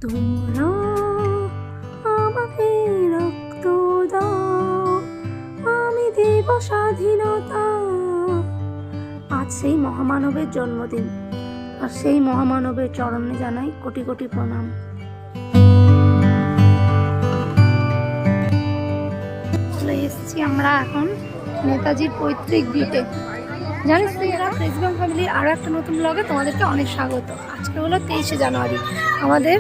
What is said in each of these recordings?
তোমরা আমাকে রক্ত দাও, আমি দেব স্বাধীনতা। আজ সেই মহামানবের জন্মদিন, আর সেই মহামানবের চরণে জানাই কোটি কোটি প্রণাম। চলে এসেছি আমরা এখন নেতাজির পৈতৃক ভিটে। জানিস তুই, এরা প্রেসিডেন্ট ফ্যামিলির আরও একটা নতুন ব্লগে তোমাদেরকে অনেক স্বাগত। আজকে হলো 23শে জানুয়ারি, আমাদের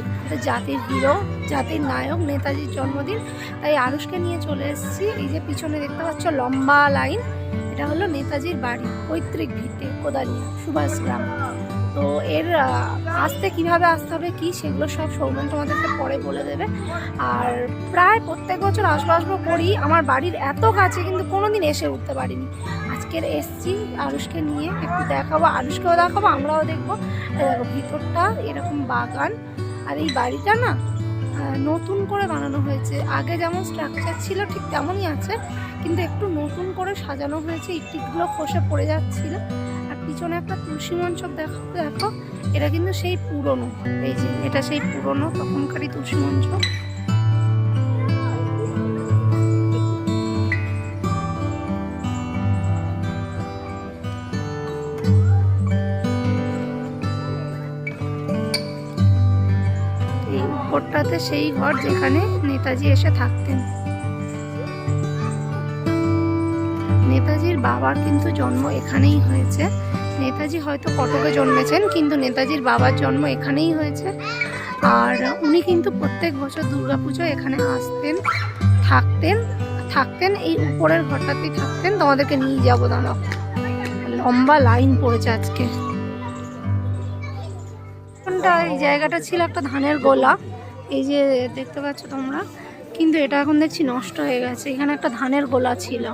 জাতির হিরো, জাতির নায়ক নেতাজির জন্মদিন। তাই আরুষকে নিয়ে চলে এসেছি। এই যে পিছনে দেখতে পাচ্ছ লম্বা লাইন, এটা হলো নেতাজির বাড়ি, পৈতৃক ভিটে, কোদালিয়া, সুভাষগ্রাম। তো এর আসতে কিভাবে আসতে হবে কি, সেগুলো সব সৌমেন তোমাদেরকে পরে বলে দেবে। আর প্রায় প্রত্যেক বছর আসবো করি, আমার বাড়ির এত কাছে কিন্তু কোনোদিন এসে উঠতে পারিনি। আজকের এসছি আরুষকে নিয়ে, একটু দেখাবো, আরুষকেও দেখাবো, আমরাও দেখবো। দেখো ভিতরটা এরকম বাগান, আর এই বাড়িটা না নতুন করে বানানো হয়েছে। আগে যেমন স্ট্রাকচার ছিল ঠিক তেমনই আছে, কিন্তু একটু নতুন করে সাজানো হয়েছে। ইটগুলো খসে পড়ে যাচ্ছিল। আর পিছনে একটা তুলসী মঞ্চ দেখো, এটা কিন্তু সেই পুরনো, এই যে এটা সেই পুরনো তখনকারই তুলসী মঞ্চ। এই উপরটাতে সেই ঘর যেখানে নেতাজি এসে থাকতেন। নেতাজির বাবার কিন্তু জন্ম এখানেই হয়েছে। নেতাজি হয়তো কটকে জন্মেছেন, কিন্তু নেতাজির বাবার জন্ম এখানেই হয়েছে। আর উনি কিন্তু প্রত্যেক বছর দুর্গাপুজো এখানে আসতেন, থাকতেন এই উপরের ঘরটাতেই থাকতেন। তোমাদেরকে নিয়ে যাবো, দাঁড়াও, লম্বা লাইন পড়েছে আজকে। এই জায়গাটা ছিল একটা ধানের গোলা, এই যে দেখতে পাচ্ছ তোমরা, কিন্তু এটা এখন দেখছি নষ্ট হয়ে গেছে। এখানে একটা ধানের গোলা ছিল।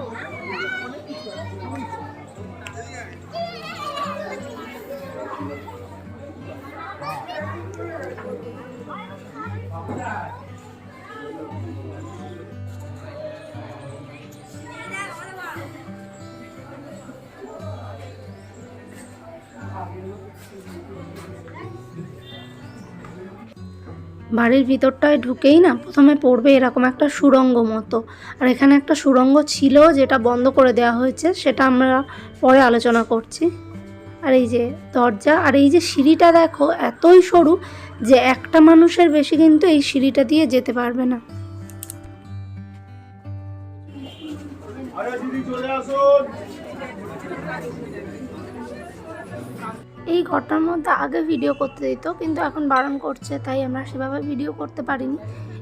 বাড়ির ভিতরটায় ঢুকেই না প্রথমে পড়বে এরকম একটা সুড়ঙ্গ মতো। আর এখানে একটা সুড়ঙ্গ ছিল যেটা বন্ধ করে দেওয়া হয়েছে, সেটা আমরা পরে আলোচনা করছি। আর এই যে দরজা, আর এই যে সিঁড়িটা দেখো, এতই সরু যে একটা মানুষের বেশি কিন্তু এই সিঁড়িটা দিয়ে যেতে পারবে না। এই ঘরটার মধ্যে আগে ভিডিও করতে দিত, কিন্তু এখন বারণ করছে, তাই আমরা সেভাবে ভিডিও করতে পারিনি।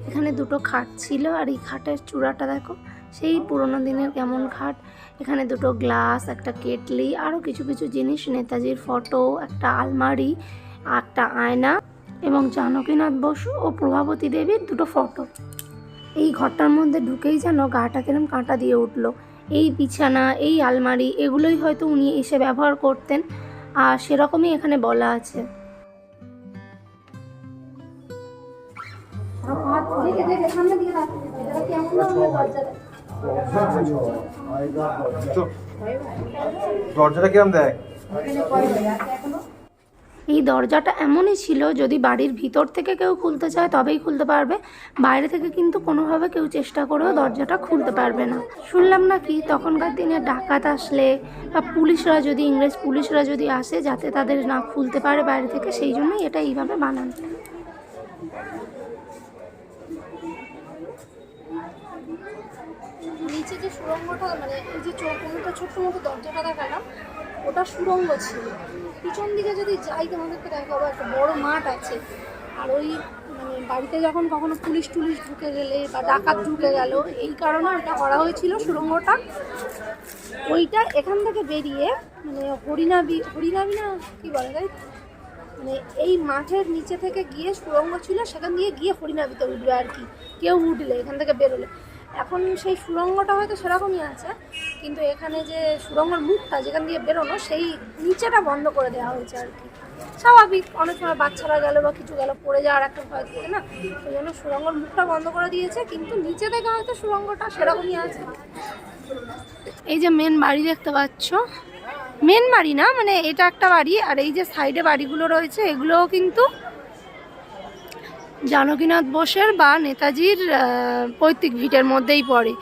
এখানে দুটো খাট ছিল, আর এই খাটের চূড়াটা দেখো, সেই পুরোনো দিনের কেমন খাট। এখানে দুটো গ্লাস, একটা কেটলি, আরও কিছু কিছু জিনিস, নেতাজির ফটো, একটা আলমারি, একটা আয়না, এবং জানকীনাথ বসু ও প্রভাবতী দেবীর দুটো ফটো। এই ঘরটার মধ্যে ঢুকেই যেন গাটা কিরম কাঁটা দিয়ে উঠলো। এই বিছানা, এই আলমারি, এগুলোই হয়তো উনি এসে ব্যবহার করতেন, আর সেরকমই এখানে বলা আছে। দরজাটা কিরম দেখ। এই দরজাটা এমনই ছিল, যদি বাড়ির ভিতর থেকে কেউ খুলতে চায় তবেই খুলতে পারবে, বাইরে থেকে কিন্তু কোনোভাবে কেউ চেষ্টা করেও দরজাটা খুলতে পারবে না। শুনলাম নাকি তখনকার দিনে ডাকাত আসলে বা পুলিশরা যদি, ইংরেজ পুলিশরা যদি আসে, যাতে তাদের না খুলতে পারে বাইরে থেকে, সেই জন্যই এটা এইভাবে বানানো। নিচে যে সুড়ঙ্গটা, মানে এই যে চৌকোনোটা ছোট্ট মতো দরজাটা দেখালাম, ওটা সুড়ঙ্গ ছিল। পিছন দিকে যদি যাই তোমাদেরকে দেখাবো, একটা বড় মাঠ আছে। আর ওই মানে বাড়িতে যখন কখনো পুলিশ টুলিশ ঢুকে গেলে বা ডাকাত ঢুকে গেল, এই কারণে ওটা করা হয়েছিল সুড়ঙ্গটা। ওইটা এখান থেকে বেরিয়ে মানে হরিনাবি না কি বলে, তাই মানে এই মাঠের নিচে থেকে গিয়ে সুড়ঙ্গ ছিল, সেখান দিয়ে গিয়ে হরিনাবিতে উঠবে আর কি, কেউ উঠলে এখান থেকে বেরোলে। এখন সেই সুড়ঙ্গটা হয়তো সেরকমই আছে, কিন্তু এখানে যে সুড়ঙ্গের মুখটা যেখান দিয়ে বেরোনো, সেই নিচেটা বন্ধ করে দেওয়া হয়েছে আর কি। স্বাভাবিক, অনেক সময় বাচ্চারা গেল বা কিছু গেল, পড়ে যাওয়ার একটা ভয় থাকে না, সেই জন্য সুড়ঙ্গের মুখটা বন্ধ করে দিয়েছে, কিন্তু নিচে থেকে হয়তো সুড়ঙ্গটা সেরকমই আছে। এই যে মেন বাড়ি দেখতে পাচ্ছ, মেন বাড়ি না, মানে এটা একটা বাড়ি, আর এই যে সাইডে বাড়িগুলো রয়েছে, এগুলোও কিন্তু জানকীনাথ বোসের বা নেতাজির পৈতৃক ভিটের মধ্যেই পড়ে।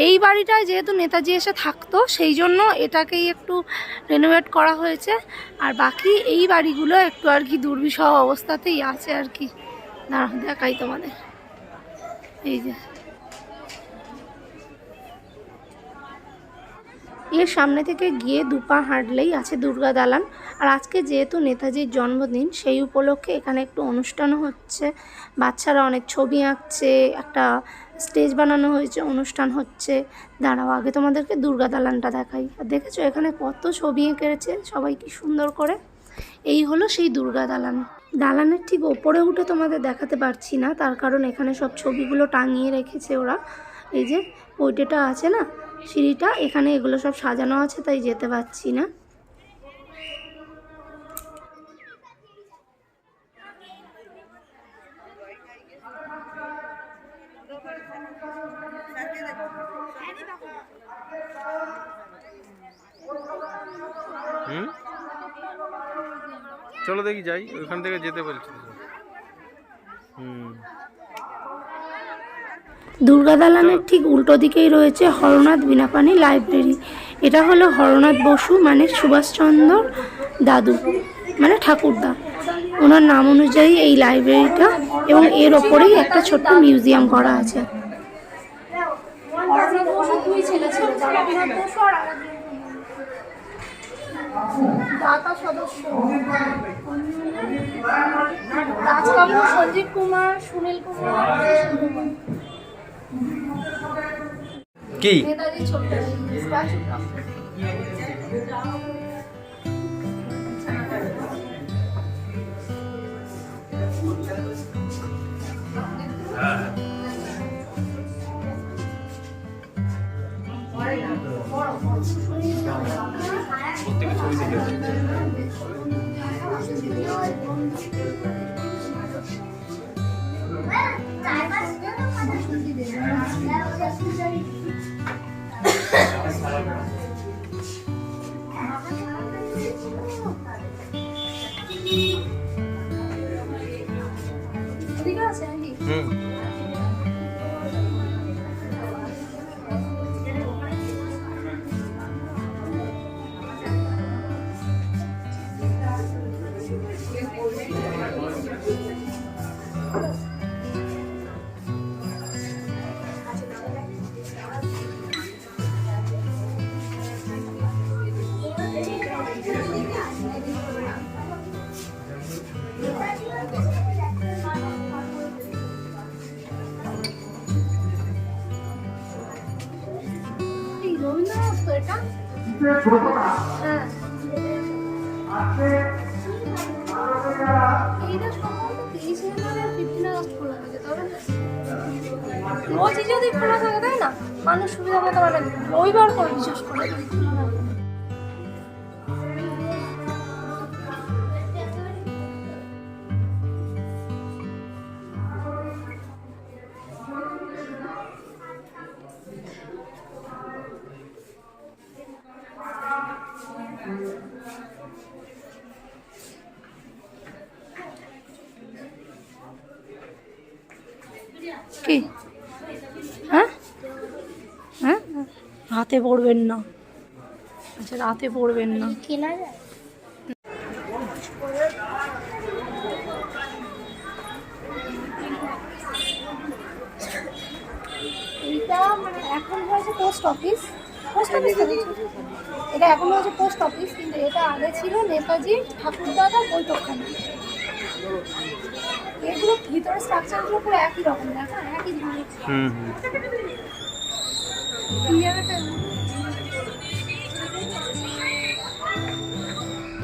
এই বাড়িটায় যেহেতু নেতাজি এসে থাকতো সেই জন্য এটাকেই একটু রেনোভেট করা হয়েছে। আর বাকি এই বাড়িগুলো একটু আর কি দুর্বিষহ অবস্থাতেই আছে আর কি। দাঁড়াও দেখাই তোমাদের। এই যে এর সামনে থেকে গিয়ে দুপা হাঁটলেই আছে দুর্গা দালান। আর আজকে যেহেতু নেতাজির জন্মদিন সেই উপলক্ষে এখানে একটু অনুষ্ঠানও হচ্ছে। বাচ্চারা অনেক ছবি আঁকছে, একটা স্টেজ বানানো হয়েছে, অনুষ্ঠান হচ্ছে। দাঁড়াও আগে তোমাদেরকে দুর্গা দালানটা দেখাই। আর দেখেছো এখানে কত ছবি এঁকেছে সবাই, কি সুন্দর করে। এই হলো সেই দুর্গা দালান। দালানের ঠিক ওপরে উঠে তোমাদের দেখাতে পারছি না, তার কারণ এখানে সব ছবিগুলো টাঙিয়ে রেখেছে ওরা। এই যে ওইটা আছে না সিঁড়িটা, এখানে এগুলো সব সাজানো আছে, তাই যেতে পারছি না। চলো দেখি যাই, ওইখান থেকে যেতে বলছি। দুর্গা দালানের ঠিক উল্টো দিকেই রয়েছে হরনাথ বীণাপাণি লাইব্রেরি। এটা হলো হরনাথ বসু মানে সুভাষচন্দ্র দাদু মানে ঠাকুরদা, ওনার নাম অনুযায়ী এই লাইব্রেরিটা, এবং এর ওপরেই একটা ছোট্ট মিউজিয়াম করা আছে। সঞ্জীব কুমার, সুনীল কুমার, কি রোজই যদি খোলা থাকে তাই না, মানুষ সুবিধা মতো মানে রবিবার করে বিশেষ করে কি। হ্যাঁ হ্যাঁ, হাতে পড়বেন না। আচ্ছা রাতে পড়বেন না। কেনা যায় এইটা মানে এখন হয়েছে পোস্ট অফিস। এটা এখন হয়েছে পোস্ট অফিস, কিন্তু এটা আগে ছিল নেতাজি ঠাকুরদাদার বৈঠকখানা। এগুলো ভিতরে স্ট্রাকচারগুলো পুরো একই রকম, দেখো একই ধরনের।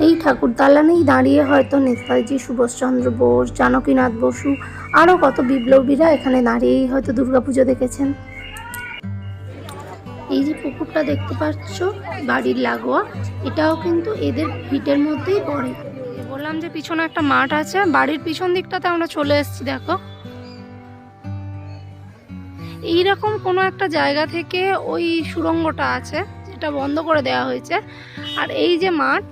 এই ঠাকুর দালানেই দাঁড়িয়ে হয়তো নেতাজি সুভাষচন্দ্র বোস, জানকীনাথ বসু, আরও কত বিপ্লবীরা এখানে দাঁড়িয়েই হয়তো দুর্গাপুজো দেখেছেন। এই যে পুকুরটা দেখতে পাচ্ছ বাড়ির লাগোয়া, এটাও কিন্তু এদের ভিটের মধ্যেই পড়ে। বললাম যে পিছনে একটা মাঠ আছে, বাড়ির পিছন দিকটাতে আমরা চলে এসেছি। দেখো এইরকম কোনো একটা জায়গা থেকে ওই সুড়ঙ্গটা আছে, যেটা বন্ধ করে দেওয়া হয়েছে। আর এই যে মাঠ,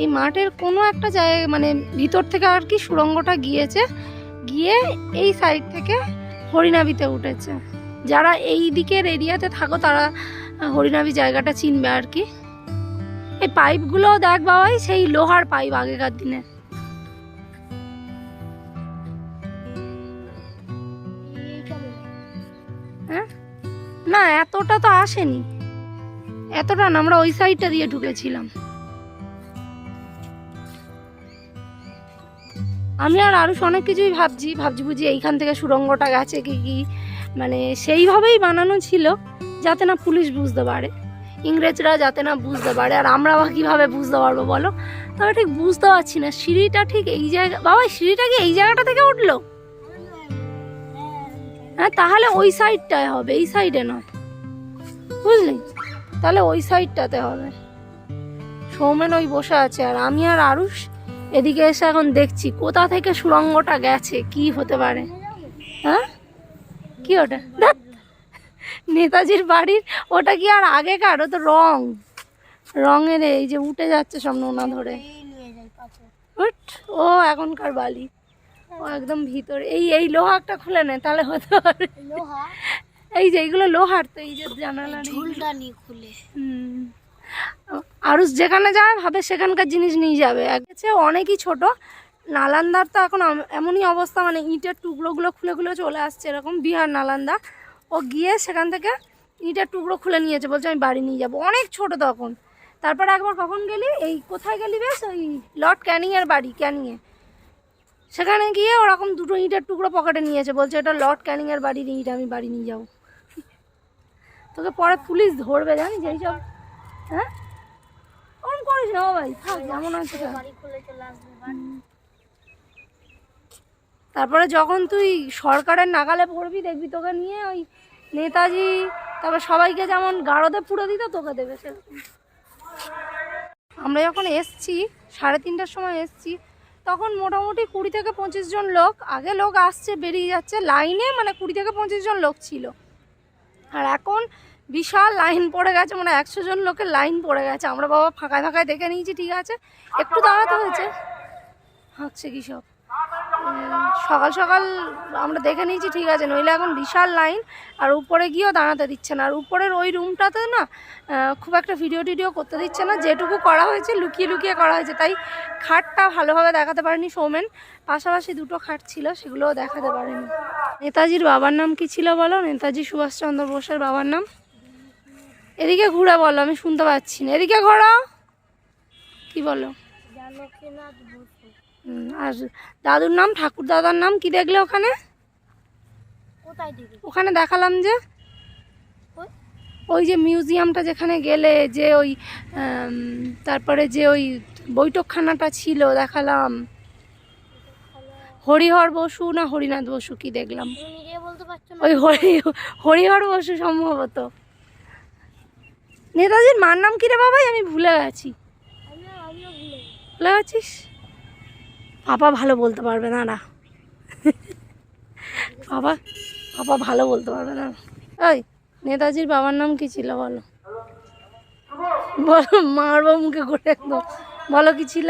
এই মাঠের কোনো একটা জায়গা মানে ভিতর থেকে আর কি সুড়ঙ্গটা গিয়েছে, গিয়ে এই সাইড থেকে হরিনাবিতে উঠেছে। যারা এই দিকের এরিয়াতে থাকো তারা হরিনাবি জায়গাটা চিনবে আর কি। এই পাইপগুলো দেখ বাবাই, সেই লোহার পাইপ আগেকার দিনে। হ্যাঁ, না এতটা তো আসেনি, এতটা না, আমরা ওই সাইডটা দিয়ে ঢুকেছিলাম। আমি আর আরুষ অনেক কিছুই ভাবছি বুঝি এইখান থেকে সুড়ঙ্গটা গেছে কি মানে সেইভাবেই বানানো ছিল যাতে না পুলিশ বুঝতে পারে, ইংরেজরা যাতে না বুঝতে পারে, আর আমরা বা কীভাবে বুঝতে পারবো বলো? তবে ঠিক বুঝতে পারছি না, সিঁড়িটা ঠিক এই জায়গা, বাবা সিঁড়িটা কি এই জায়গাটা থেকে উঠলো? হ্যাঁ, তাহলে ওই সাইডটায় হবে, এই সাইডে নয়, বুঝলি? তাহলে ওই সাইডটাতে হবে। সৌমেন ওই বসে আছে, আর আমি আর আরুষ এদিকে এসে এখন দেখছি কোথা থেকে সুড়ঙ্গটা গেছে, কি হতে পারে। হ্যাঁ, কি ওটা? নেতাজির বাড়ির ওটা কি আর আগেকার? ও তো রঙের, এই যে উঠে যাচ্ছে সব নোনা ধরে। ও এখনকার বালি, ও একদম ভিতরে। এই লোহাটা খুলে নে তাহলে হতে পারে। এই যে এইগুলো লোহার, তো এই যে জানালা ঝুলটা নিয়ে খুলে। আরুষ যেখানে যায় ভাবে সেখানকার জিনিস নিয়ে যাবে। অনেকই ছোট, নালান্দার তো এখন এমনই অবস্থা, মানে ইটের টুকরোগুলো খুলে খুলে চলে আসছে, এরকম বিহার নালান্দা। ও গিয়ে সেখান থেকে ইটের টুকরো খুলে নিয়েছে, বলছে আমি বাড়ি নিয়ে যাবো। অনেক ছোট তখন। তারপরে একবার কখন গেলি, এই কোথায় গেলি বেশ, ওই লর্ড ক্যানিংয়ের বাড়ি, ক্যানিংয়ে, সেখানে গিয়ে ওরকম দুটো ইটের টুকরো পকেটে নিয়েছে, বলছে এটা লর্ড ক্যানিংয়ের বাড়ির ইট, আমি বাড়ি নিয়ে যাবো। তোকে পরে পুলিশ ধরবে জানিস এইসব। হ্যাঁ, ওরকম করিস না ভাই, থাক যেমন আছে। তারপরে যখন তুই সরকারের নাগালে পড়বি দেখবি তোকে নিয়ে ওই নেতাজি, তারপর সবাইকে যেমন গারদে পুড়ে দিত তোকে দেবে সেরকম। আমরা যখন এসছি 3:30টার সময় এসছি, তখন মোটামুটি 20 থেকে 25 জন লোক, আগে লোক আসছে বেরিয়ে যাচ্ছে লাইনে, মানে 20 থেকে 25 জন লোক ছিল। আর এখন বিশাল লাইন পড়ে গেছে, মানে 100 জন লোকের লাইন পড়ে গেছে। আমরা বাবা ফাঁকায় ফাঁকায় দেখে নিয়েছি, ঠিক আছে, একটু দাঁড়াতে হয়েছে। হচ্ছে কি সব সকাল সকাল আমরা দেখে নিয়েছি, ঠিক আছে, নইলে এখন বিশাল লাইন। আর উপরে গিয়েও দাঁড়াতে দিচ্ছে না, আর উপরের ওই রুমটাতে না খুব একটা ভিডিও টিডিও করতে দিচ্ছে না, যেটুকু করা হয়েছে লুকিয়ে লুকিয়ে করা হয়েছে। তাই খাটটা ভালোভাবে দেখাতে পারেনি সৌমেন, পাশাপাশি দুটো খাট ছিল সেগুলোও দেখাতে পারেনি। নেতাজির বাবার নাম কি ছিল বলো? নেতাজি সুভাষচন্দ্র বোসের বাবার নাম? এদিকে ঘুরে বলো, আমি শুনতে পাচ্ছি না, এদিকে ঘোরো, কি বলো? আর দাদুর নাম, ঠাকুর দাদার নাম কি দেখলে ওখানে? ওখানে দেখালাম যে ওই যে মিউজিয়ামটা যেখানে গেলে যে ওই তারপরে যে ওই বৈঠকখানাটা ছিল দেখালাম। হরিহর বসু না হরিনাথ বসু কি দেখলাম, ওই হরিহর বসু সম্ভবত। নেতাজির মার নাম কি রে বাবাই? আমি ভুলে গেছি। ভুলে গেছিস? পাপা ভালো বলতে পারবে না না, পাপা ভালো বলতে পারবে না। ওই নেতাজির বাবার নাম কি ছিল বলো? বলো, মারবো মুখে করে একদম। বলো কি ছিল?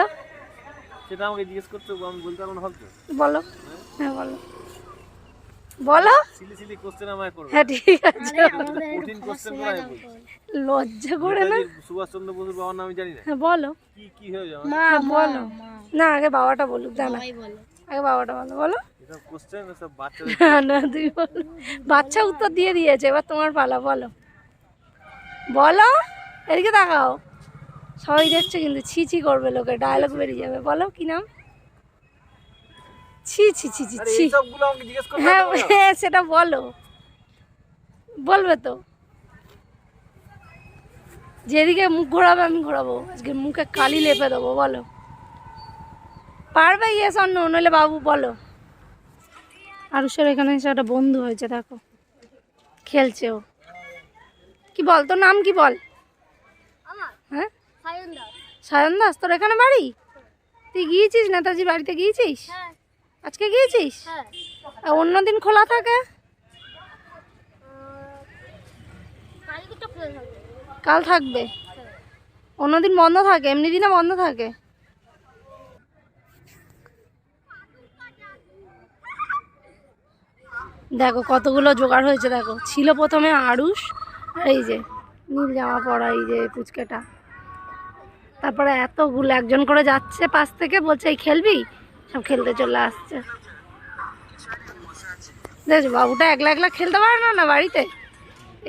সেটা আমাকে জিজ্ঞেস করতে, আমি বলতে পারবো না হয়তো। বলো, হ্যাঁ বলো, বলো। সিলি সিলি কোশ্চেন আমায় করবে। হ্যাঁ ঠিক আছে, কঠিন কোশ্চেন করে আমি বলছি। লজ্জা করে না। সুভাষচন্দ্র বসুর বাবার নাম আমি জানি না। হ্যাঁ বলো, কি হয়ে যাবে? মা বলো না, আগে বাবাটা বলুক, জানা আগে বাবাটা বলো। বলো, এসব কোশ্চেন সব বাচ্চা। না তুই বলো, বাচ্চা উত্তর দিয়ে দিয়েছে, এবার তোমার পালা। বলো বলো, এদিকে তাকাও, সবাই দেখছে কিন্তু, ছি ছি করবে লোকে, ডায়লগ বেরিয়ে যাবে। বলো কি নাম? ছি ছি ছি ছি ছি। হ্যাঁ সেটা বলো, বলবে তো। যেদিকে মুখ ঘোরাবে আমি ঘোরাবো, আজকে মুখে কালি লেপে দেবো। বলো, পারবে? ইয়েস অর নো, নইলে বাবু বলো। আরুষের এখানে এসে একটা বন্ধু হয়েছে, দেখো খেলছে ও। কি বল, তোর নাম কি বল? হ্যাঁ সায়ন দাস। তোর এখানে বাড়ি? তুই গিয়েছিস নেতাজি বাড়িতে? গিয়েছিস আজকে? গিয়েছিস? অন্যদিন খোলা থাকে? কাল থাকবে, অন্যদিন বন্ধ থাকে, এমনি দিনে বন্ধ থাকে। দেখো কতগুলো জোগাড় হয়েছে, দেখো ছিল প্রথমে আড়ুস আর এই যে নীল জামা পরা এই যে পুচকেটা, তারপরে এতগুলো একজন করে যাচ্ছে পাশ থেকে, বলছে এই খেলবি, সব খেলতে চলে আসছে। দেখো বাবুটা একলা একলা খেলতে পারে না না বাড়িতে,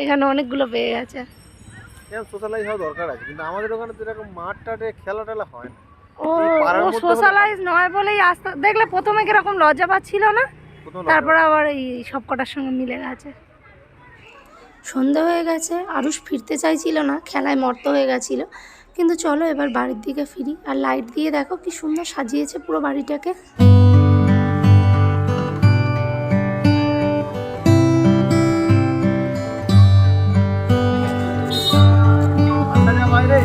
এখানে অনেকগুলো পেয়ে গেছে। এরকম সোশ্যালাইজ হওয়া দরকার আছে, কিন্তু আমাদের ওখানে তো এরকম মাঠ টাটে খেলা টেলা হয় না। ও এই পাড়ার ও মধ্যে সোশ্যালাইজ নয় বলেই আসতে, দেখলে প্রথমে কিরকম লজ্জা পাচ্ছিল না, কোথাও তারপরে আবার এই সব কটার সঙ্গে মিলে গেছে। সন্ধে হয়ে গেছে, আরুষ ফিরতে চাইছিল না, খেলায় মর্ত হয়ে গেছিল। কিন্তু চলো এবার বাড়ির দিকে ফিরি। আর লাইট দিয়ে দেখো কি সুন্দর সাজিয়েছে পুরো বাড়িটাকে। বাইরে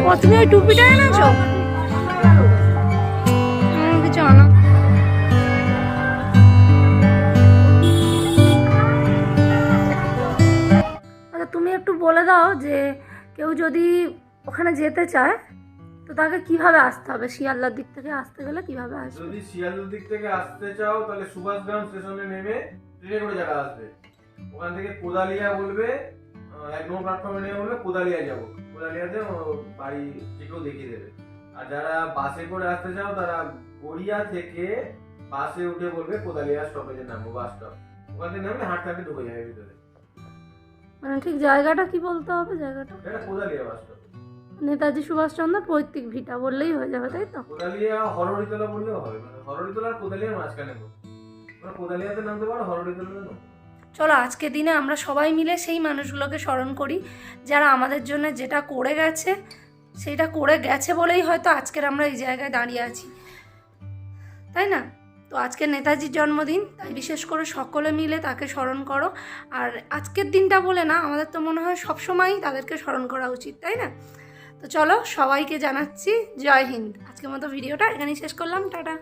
ও তুমি ওই টুপিটা এনেছো? কিছু আনা। আচ্ছা তুমি একটু বলে দাও যে কেউ যদি ওখানে যেতে চায় তো তাকে কিভাবে আসতে হবে, শিয়ালদার দিক থেকে আসতে গেলে কিভাবে আসবে? যদি শিয়ালদার দিক থেকে আসতে চাও তাহলে সুভাষগ্রাম স্টেশনে নেমে ট্রেনে করে যারা আসবে, ওখান থেকে কোদালিয়া বলবে, 1 নম্বর প্ল্যাটফর্মে নেমে বলবে কোদালিয়া যাবো, কোদালিয়াতে বাড়ি থেকেও দেখিয়ে দেবে। আর যারা বাসে করে আসতে চাও তারা গড়িয়া থেকে বাসে উঠে বলবে কোদালিয়া স্টপেজে নামবো, বাস স্টপ, ওখান থেকে নামলে হাঁটতে হাঁটতে ঢুকে যাবে ভিতরে। মানে ঠিক জায়গাটা কি বলতে হবে? জায়গাটা এটা কোদালিয়া বাস স্টপ, নেতাজি সুভাষচন্দ্র পৈতৃক ভিটা বললেই হয়ে যাবে, তাই তো? কোদালিয়া হরহরিতলা বললেও হবে, মানে হরহরিতলা আর কোদালিয়ার মাঝখানে বলবো, মানে কোদালিয়াতে নামতে পারো, হরহরিতলাতে নামো। চলো আজকের দিনে আমরা সবাই মিলে সেই মানুষগুলোকে স্মরণ করি যারা আমাদের জন্য যেটা করে গেছে, সেটা করে গেছে বলেই হয়তো আজকের আমরা এই জায়গায় দাঁড়িয়ে আছি, তাই না? তো আজকে নেতাজির জন্মদিন, তাই বিশেষ করে সকলে মিলে তাকে স্মরণ করো। আর আজকের দিনটা বলে না, আমাদের তো মনে হয় সবসময়ই তাদেরকে স্মরণ করা উচিত, তাই না? তো চলো সবাইকে জানাচ্ছি জয় হিন্দ। আজকের মতো ভিডিওটা এখানেই শেষ করলাম, টাটা।